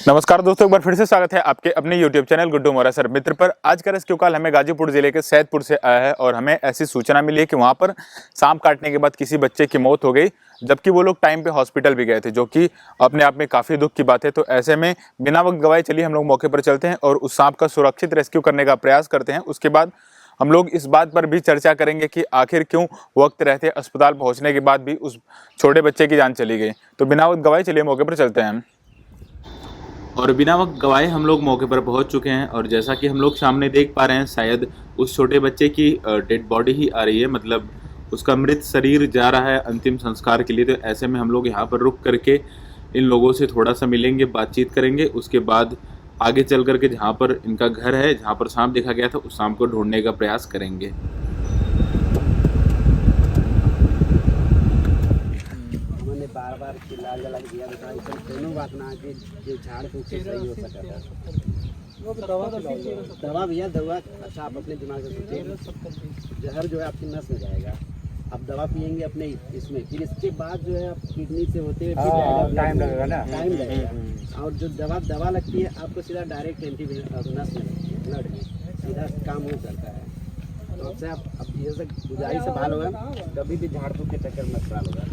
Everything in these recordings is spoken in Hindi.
नमस्कार दोस्तों, एक बार फिर से स्वागत है आपके अपने YouTube चैनल गुड्डू मोरा सर मित्र पर। आज का रेस्क्यू कॉल हमें गाजीपुर जिले के सैदपुर से आया है और हमें ऐसी सूचना मिली है कि वहां पर सांप काटने के बाद किसी बच्चे की मौत हो गई, जबकि वो लोग टाइम पे हॉस्पिटल भी गए थे, जो कि अपने आप में काफ़ी दुख की बात है। तो ऐसे में बिना वक्त गवाए चलिए हम लोग मौके पर चलते हैं और उस सांप का सुरक्षित रेस्क्यू करने का प्रयास करते हैं। उसके बाद हम लोग इस बात पर भी चर्चा करेंगे कि आखिर क्यों वक्त रहते अस्पताल पहुँचने के बाद भी उस छोटे बच्चे की जान चली गई। तो बिना वक्त गवाए चलिए मौके पर चलते हैं। और बिना वक्त गवाए हम लोग मौके पर पहुंच चुके हैं और जैसा कि हम लोग सामने देख पा रहे हैं, शायद उस छोटे बच्चे की डेड बॉडी ही आ रही है, मतलब उसका मृत शरीर जा रहा है अंतिम संस्कार के लिए। तो ऐसे में हम लोग यहाँ पर रुक करके इन लोगों से थोड़ा सा मिलेंगे, बातचीत करेंगे। उसके बाद आगे चल करके जहाँ पर इनका घर है, जहाँ पर सांप देखा गया था, उस सांप को ढूंढने का प्रयास करेंगे। बार बार चिल्ला लग दिया बताइए सब दोनों बात ना कि ये झाड़ फूक से सही हो सकता है। दवा भैया दवा अच्छा आप अपने दिमाग से सोचिए, जहर जो है आपकी नस में जाएगा, आप दवा पियेंगे अपने इसमें, फिर इसके बाद जो है आप किडनी से होते हुए टाइम लगेगा ना, टाइम लगेगा। और जो दवा लगती है आपको सीधा डायरेक्ट एंटी नस में लगती है, ब्लड में सीधा काम हो करता है। तो आपसे आप जैसे गुजारिश से भाल होगा, कभी भी झाड़ फूक के चक्कर में खराब होगा।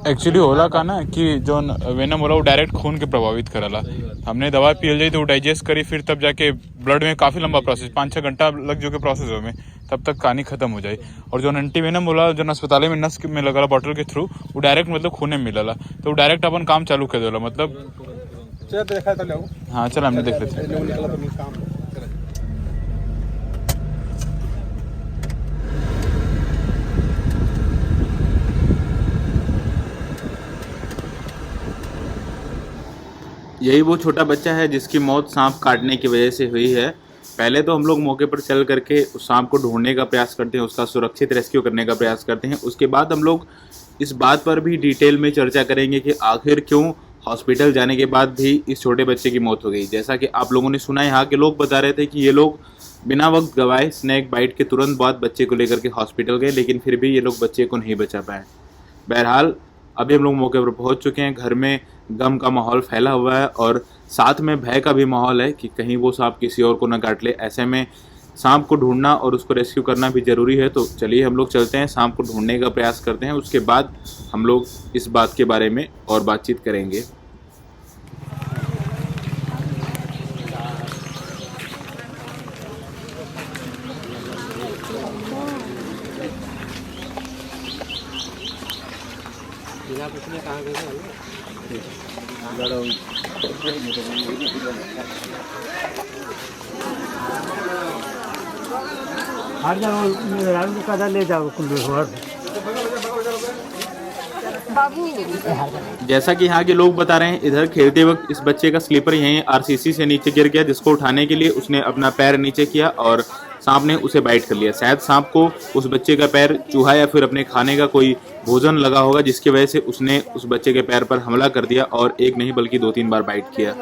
एक्चुअली होला का ना कि जो वेनम होला वो डायरेक्ट खून के प्रभावित करला। हमने दवा पियल जाई तो वो डाइजेस्ट करी, फिर तब जाके ब्लड में काफ़ी लंबा प्रोसेस 5-6 घंटा लग जो के प्रोसेस हो में, तब तक कहानी खत्म हो जाए। और जो एंटी वेनम होला जो अस्पताल में नस में लगला बॉटल के थ्रू, वो डायरेक्ट मतलब खूने में मिलला, तो वो डायरेक्ट अपन काम चालू कर देला। मतलब हाँ चल हमने देख लेते। यही वो छोटा बच्चा है जिसकी मौत सांप काटने की वजह से हुई है। पहले तो हम लोग मौके पर चल करके उस सांप को ढूंढने का प्रयास करते हैं, उसका सुरक्षित रेस्क्यू करने का प्रयास करते हैं। उसके बाद हम लोग इस बात पर भी डिटेल में चर्चा करेंगे कि आखिर क्यों हॉस्पिटल जाने के बाद भी इस छोटे बच्चे की मौत हो गई। जैसा कि आप लोगों ने सुना, यहाँ के लोग बता रहे थे कि ये लोग बिना वक्त गवाए स्नैक बाइट के तुरंत बाद बच्चे को लेकर के हॉस्पिटल गए, लेकिन फिर भी ये लोग बच्चे को नहीं बचा पाए। बहरहाल अभी हम लोग मौके पर पहुंच चुके हैं। घर में गम का माहौल फैला हुआ है और साथ में भय का भी माहौल है कि कहीं वो सांप किसी और को न काट ले। ऐसे में सांप को ढूंढना और उसको रेस्क्यू करना भी ज़रूरी है। तो चलिए हम लोग चलते हैं, सांप को ढूंढने का प्रयास करते हैं। उसके बाद हम लोग इस बात के बारे में और बातचीत करेंगे। बिना कुछ नहीं कहाँ गए हर जगह कदर ले जाओ कुल्लू। जैसा कि यहाँ के लोग बता रहे हैं, इधर खेलते वक्त इस बच्चे का स्लीपर यहीं आरसीसी से नीचे गिर गया, जिसको उठाने के लिए उसने अपना पैर नीचे किया और सांप ने उसे बाइट कर लिया। शायद सांप को उस बच्चे का पैर चूहा या फिर अपने खाने का कोई भोजन लगा होगा, जिसकी वजह से उसने उस बच्चे के पैर पर हमला कर दिया और एक नहीं बल्कि 2-3 बार बाइट किया।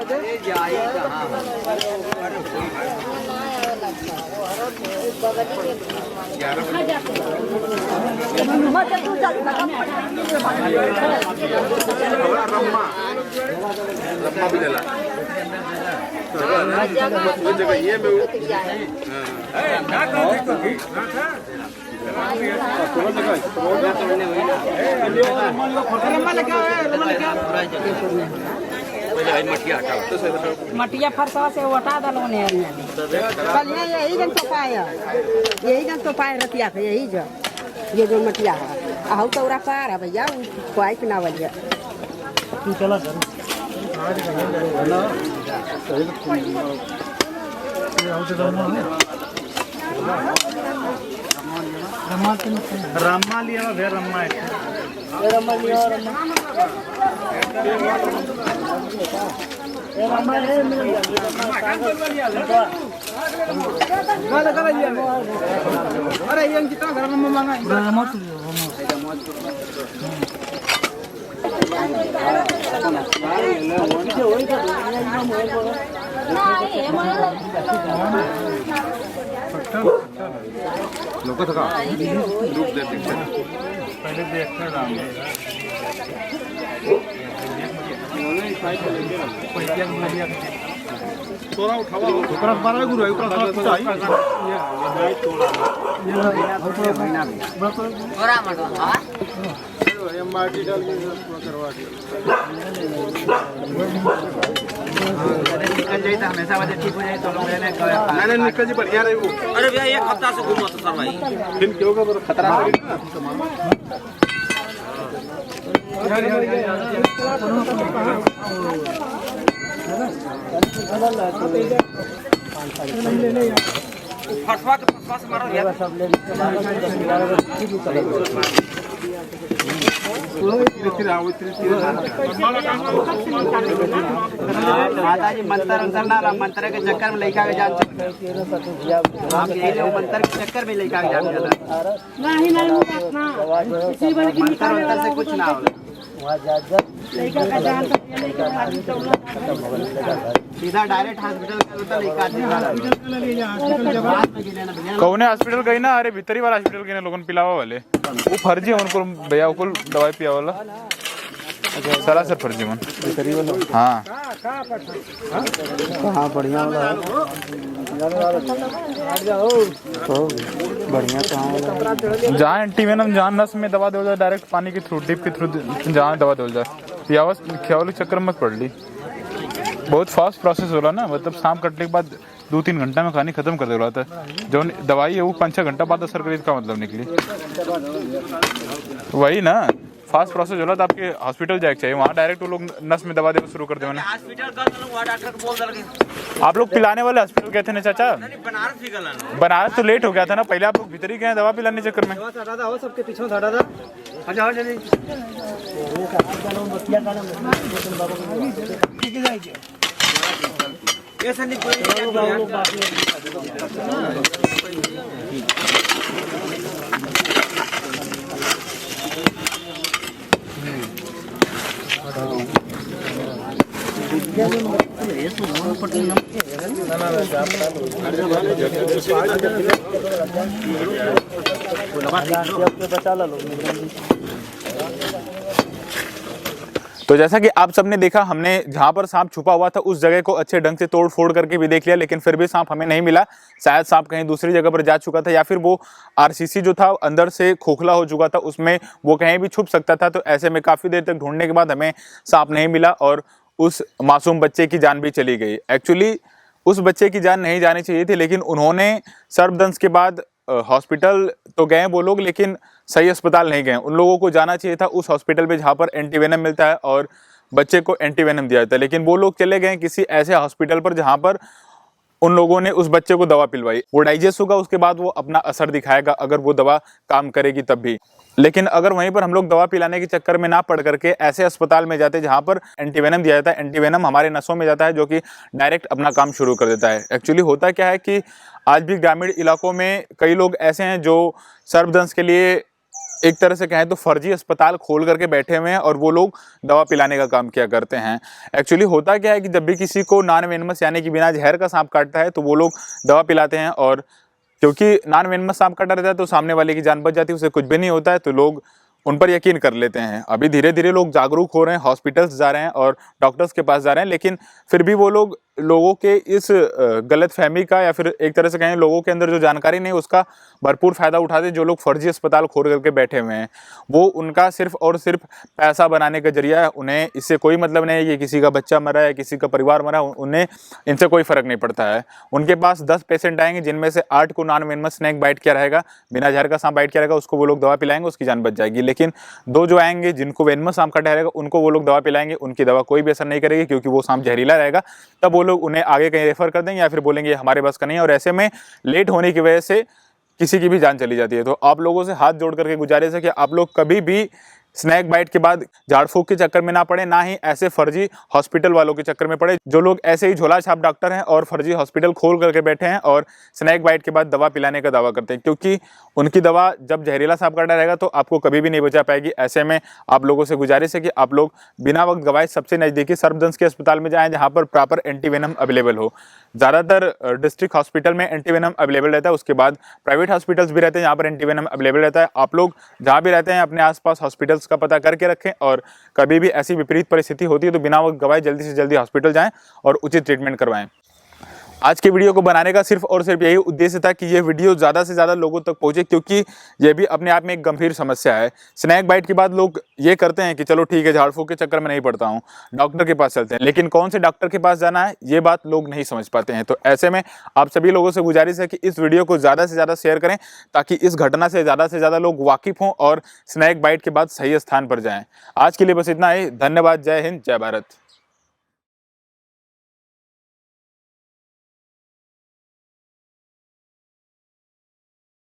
मटिया फरसा से हटा दलो ने कल यही जन तो पाया, यही जन तो पाए रतिया थे, यही जो ये जो मटिया है आहू तो उरा पार है भैया, कोई पिना वाली तू चला सर रम्मा लिया भैया, रम्मा लिया अरे yang kita घर में मांगा लोग तो का ग्रुप देते पहले देखते निकल जाए तो हमेशा वजह ठीक हो जाए तो लोग रहने नहीं निकल जी बढ़िया रहे वो। अरे भैया एक हफ्ता से घूमो तो सर भाई फिर क्यों का खतरा है फटवा के फटवा से मारो यार माता जी मंत्र अंतर ना रहा, मंत्र के चक्कर में लड़का के जान आप यही लोग मंत्र के चक्कर में लड़का के जान चला नहीं नहीं इसी वाले की मंत्र अंतर से कुछ ना हो लड़का का जान तो ये नहीं कर आदमी तो सीधा डायरेक्ट हॉस्पिटल का लड़का कौने हॉस्पिटल गई ना, अरे भीतरी वाला हॉस्पिटल गई ना लोगन पिलावा वाले, वो फर्जी है उनको भैया को दवाई पिया वाला सारा सर फर्जी मन भीतरी वाला। हाँ हाँ बढ़िया वाला बढ़िया कहाँ जहाँ एंटीवेनम जहाँ नस में दवा दे जाए डायरेक्ट पानी के थ्रू टिप के थ्रू जहाँ दवा दे जाए पियावा खियावल चक्कर मत पड़ ली। बहुत फास्ट प्रोसेस हो रहा ना, मतलब सांप कटने के बाद 2-3 घंटा में कहानी खत्म कर दे रहा था। जो दवाई है वो 5-6 घंटा बाद असर करी का मतलब निकली वही ना, फास्ट प्रोसेस हो रहा था। आपके हॉस्पिटल जाए चाहिए, वहाँ डायरेक्ट वो लोग नस में दवा देना शुरू कर दे। हॉस्पिटल का वहाँ डॉक्टर को बोल दलगे आप लोग पिलाने वाले हॉस्पिटल गए थे ना चाचा? बनारस भी गलन बनारस तो लेट हो गया था ना, पहले आप लोग भीतर ही गए दवा पिलाने चक्कर में। सबके पीछे हटा था अच्छा हो जल्दी ऐसा नहीं कोई तो जैसा कि आप सबने देखा, हमने जहां पर सांप छुपा हुआ था उस जगह को अच्छे ढंग से तोड़ फोड़ करके भी देख लिया, लेकिन फिर भी सांप हमें नहीं मिला। शायद सांप कहीं दूसरी जगह पर जा चुका था, या फिर वो आरसीसी जो था अंदर से खोखला हो चुका था, उसमें वो कहीं भी छुप सकता था। तो ऐसे में काफी देर तक ढूंढने के बाद हमें सांप नहीं मिला और उस मासूम बच्चे की जान भी चली गई। एक्चुअली उस बच्चे की जान नहीं जानी चाहिए थी, लेकिन उन्होंने सर्पदंश के बाद हॉस्पिटल तो गए वो लोग, लेकिन सही अस्पताल नहीं गए। उन लोगों को जाना चाहिए था उस हॉस्पिटल में जहाँ पर एंटीवेनम मिलता है और बच्चे को एंटीवेनम दिया जाता है, लेकिन वो लोग चले गए किसी ऐसे हॉस्पिटल पर जहाँ पर उन लोगों ने उस बच्चे को दवा पिलवाई। वो डाइजेस्ट होगा, उसके बाद वो अपना असर दिखाएगा अगर वो दवा काम करेगी तब भी। लेकिन अगर वहीं पर हम लोग दवा पिलाने के चक्कर में ना पड़ करके ऐसे अस्पताल में जाते जहाँ पर एंटीवेनम दिया जाता है, एंटीवेनम हमारे नसों में जाता है जो कि डायरेक्ट अपना काम शुरू कर देता है। एक्चुअली होता क्या है कि आज भी ग्रामीण इलाकों में कई लोग ऐसे हैं जो सर्पदंश के लिए एक तरह से कहें तो फर्जी अस्पताल खोल करके बैठे हुए हैं और वो लोग दवा पिलाने का काम किया करते हैं। एक्चुअली होता क्या है कि जब भी किसी को नॉन वेनमस यानी कि बिना जहर का सांप काटता है तो वो लोग दवा पिलाते हैं, और क्योंकि नॉन वेनमस सांप काटा रहता है तो सामने वाले की जान बच जाती है, उसे कुछ भी नहीं होता है, तो लोग उन पर यकीन कर लेते हैं। अभी धीरे धीरे लोग जागरूक हो रहे हैं, हॉस्पिटल्स जा रहे हैं और डॉक्टर्स के पास जा रहे हैं, लेकिन फिर भी वो लोग लोगों के इस गलत फहमी का या फिर एक तरह से कहें लोगों के अंदर जो जानकारी नहीं उसका भरपूर फायदा उठाते। जो लोग फर्जी अस्पताल खोल करके बैठे हुए हैं वो उनका सिर्फ और सिर्फ पैसा बनाने का जरिया है। उन्हें इससे कोई मतलब नहीं है कि किसी का बच्चा मरा है, किसी का परिवार मरा, उन्हें इनसे कोई फर्क नहीं पड़ता है। उनके पास 10 पेशेंट आएंगे जिनमें से 8 को नॉन वेनमस स्नेक बाइट किया रहेगा, बिना जहर का सांप बाइट किया रहेगा, उसको वो लोग दवा पिलाएंगे, उसकी जान बच जाएगी। लेकिन 2 जो आएंगे जिनको वेनमस सांप काटा रहेगा उनको वो लोग दवा पिलाएंगे, उनकी दवा कोई भी असर नहीं करेगी क्योंकि वो सांप जहरीला रहेगा। तब वो लोग उन्हें आगे कहीं रेफर कर देंगे या फिर बोलेंगे हमारे बस का नहीं है, और ऐसे में लेट होने की वजह से किसी की भी जान चली जाती है। तो आप लोगों से हाथ जोड़ करके गुजारिश है कि आप लोग कभी भी स्नैक बाइट के बाद झाड़ फूक के चक्कर में ना पड़े, ना ही ऐसे फर्जी हॉस्पिटल वालों के चक्कर में पड़े जो लोग ऐसे ही झोला छाप डॉक्टर हैं और फर्जी हॉस्पिटल खोल करके बैठे हैं और स्नैक बाइट के बाद दवा पिलाने का दावा करते हैं, क्योंकि उनकी दवा जब जहरीला सांप काटा रहेगा तो आपको कभी भी नहीं बचा पाएगी। ऐसे में आप लोगों से गुजारिश है कि आप लोग बिना वक्त गवाए सबसे नज़दीकी सर्पदंश के अस्पताल में जाएं जहाँ पर प्रॉपर एंटीवेनम अवेलेबल हो। ज़्यादातर डिस्ट्रिक्ट हॉस्पिटल में एंटीवेनम अवेलेबल रहता है, उसके बाद प्राइवेट हॉस्पिटल्स भी रहते हैं जहाँ पर एंटीवेनम अवेलेबल रहता है। आप लोग जहाँ भी रहते हैं अपने आसपास हॉस्पिटल्स डॉक्टर्स का पता करके रखें और कभी भी ऐसी विपरीत परिस्थिति होती है तो बिना वक्त गवाए जल्दी से जल्दी हॉस्पिटल जाएं और उचित ट्रीटमेंट करवाएं। आज के वीडियो को बनाने का सिर्फ और सिर्फ यही उद्देश्य था कि ये वीडियो ज़्यादा से ज़्यादा लोगों तक पहुंचे, क्योंकि ये भी अपने आप में एक गंभीर समस्या है। स्नैक बाइट के बाद लोग ये करते हैं कि चलो ठीक है, झाड़ फूक के चक्कर में नहीं पड़ता हूँ, डॉक्टर के पास चलते हैं, लेकिन कौन से डॉक्टर के पास जाना है ये बात लोग नहीं समझ पाते हैं। तो ऐसे में आप सभी लोगों से गुजारिश है कि इस वीडियो को ज़्यादा से ज़्यादा शेयर करें ताकि इस घटना से ज़्यादा लोग वाकिफ़ हों और स्नैक बाइट के बाद सही स्थान पर जाएँ। आज के लिए बस इतना ही। धन्यवाद। जय हिंद, जय भारत।